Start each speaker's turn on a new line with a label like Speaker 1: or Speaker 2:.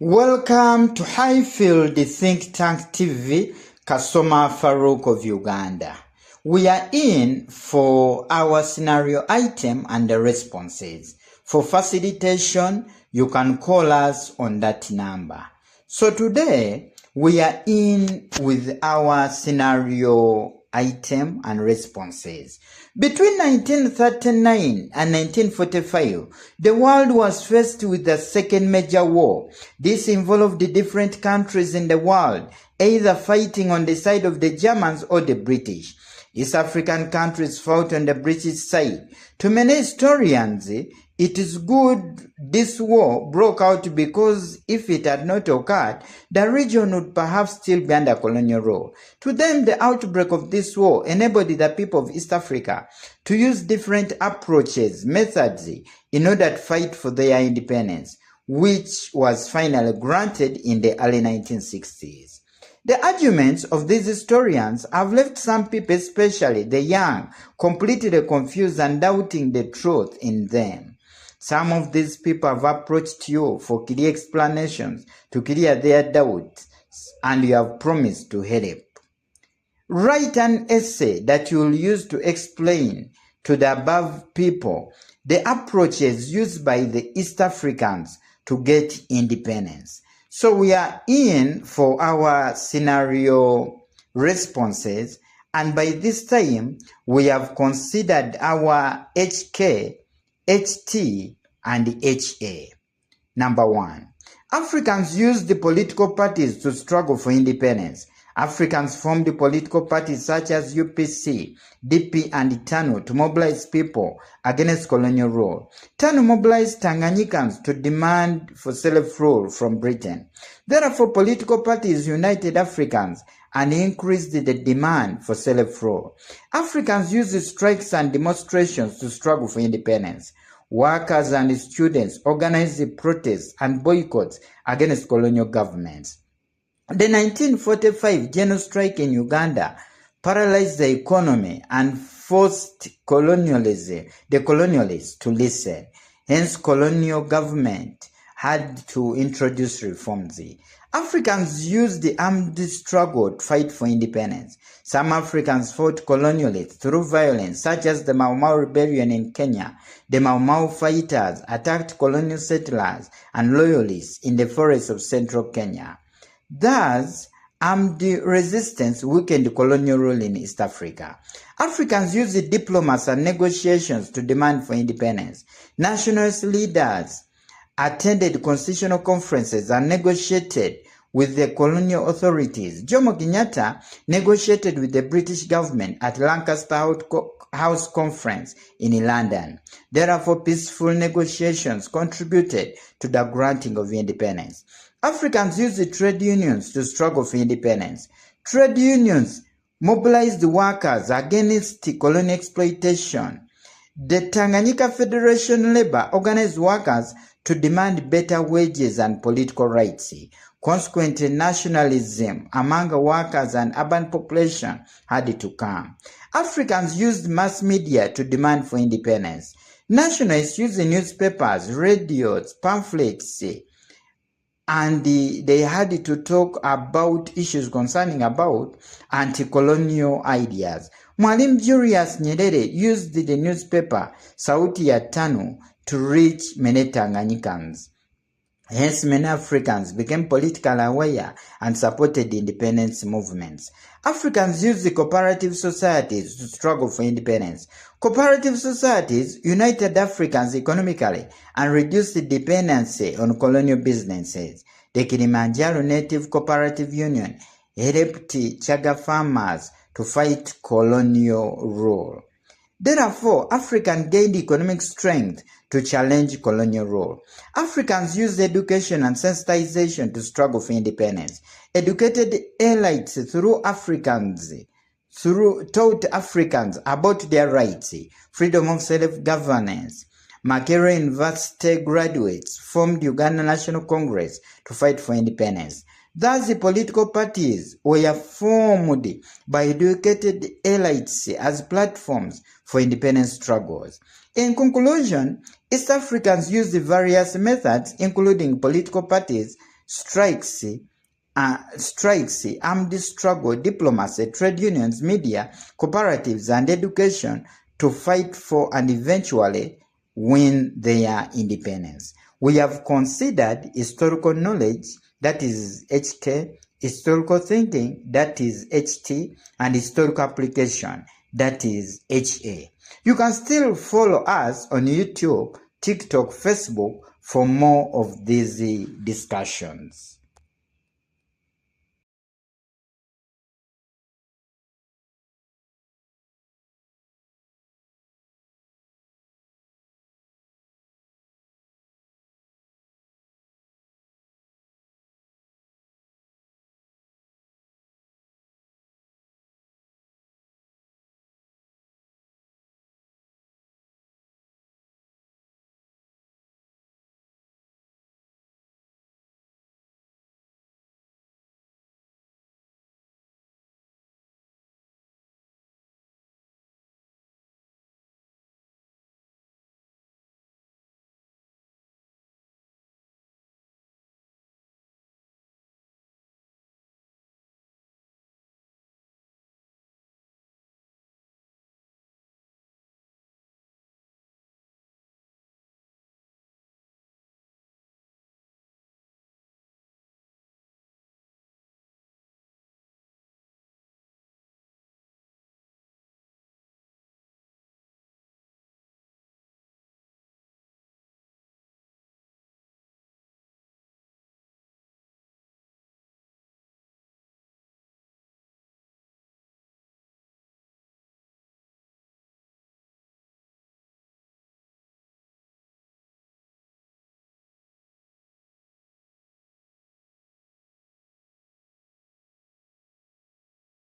Speaker 1: Welcome to Highfield Think Tank TV, Kasoma Farouk of Uganda. We are in for our scenario item and the responses. For facilitation, you can call us on that number. So today, we are in with our scenario item and responses. Between 1939 and 1945, the world was faced with the second major war. This involved the different countries in the world, either fighting on the side of the Germans or the British. East African countries fought on the British side. To many historians, it is good this war broke out because if it had not occurred, the region would perhaps still be under colonial rule. To them, the outbreak of this war enabled the people of East Africa to use different approaches, methods, in order to fight for their independence, which was finally granted in the early 1960s. The arguments of these historians have left some people, especially the young, completely confused and doubting the truth in them. Some of these people have approached you for clear explanations to clear their doubts, and you have promised to help. Write an essay that you will use to explain to the above people the approaches used by the East Africans to get independence. So we are in for our scenario responses, and by this time we have considered our HK, HT, and HA. Number 1. Africans used the political parties to struggle for independence. Africans formed political parties such as UPC, DP, and TANU to mobilize people against colonial rule. TANU mobilized Tanganyikans to demand for self-rule from Britain. Therefore, political parties united Africans and increased the demand for self-rule. Africans used strikes and demonstrations to struggle for independence. Workers and students organized protests and boycotts against colonial governments. The 1945 general strike in Uganda paralyzed the economy and forced the colonialists to listen. Hence, colonial government had to introduce reforms. Africans used the armed struggle to fight for independence. Some Africans fought colonialists through violence, such as the Mau Mau rebellion in Kenya. The Mau Mau fighters attacked colonial settlers and loyalists in the forests of central Kenya. Thus, armed resistance weakened colonial rule in East Africa. Africans used diplomacy and negotiations to demand for independence. Nationalist leaders attended constitutional conferences and negotiated with the colonial authorities. Jomo Kenyatta negotiated with the British government at Lancaster House Conference in London. Therefore, peaceful negotiations contributed to the granting of independence. Africans used trade unions to struggle for independence. Trade unions mobilized workers against colonial exploitation. The Tanganyika Federation Labor organized workers to demand better wages and political rights. Consequently, nationalism among workers and urban population had to come. Africans used mass media to demand for independence. Nationalists used newspapers, radios, pamphlets, and they had to talk about issues concerning about anti-colonial ideas. Mwalimu Julius Nyerere used the newspaper Sauti ya TANU to reach many Tanganyikans. Hence, many Africans became politically aware and supported independence movements. Africans used the cooperative societies to struggle for independence. Cooperative societies united Africans economically and reduced the dependency on colonial businesses. The Kilimanjaro Native Cooperative Union helped Chaga farmers to fight colonial rule. Therefore, Africans gained economic strength to challenge colonial rule. Africans used education and sensitization to struggle for independence. Educated elites taught Africans about their rights, freedom of self-governance. Makerere University graduates formed Uganda National Congress to fight for independence. Thus, the political parties were formed by educated elites as platforms for independence struggles. In conclusion, East Africans used various methods, including political parties, strikes, armed struggle, diplomacy, trade unions, media, cooperatives, and education to fight for and eventually win their independence. We have considered historical knowledge, that is HK, historical thinking, that is HT, and historical application, that is HA. You can still follow us on YouTube, TikTok, Facebook for more of these discussions.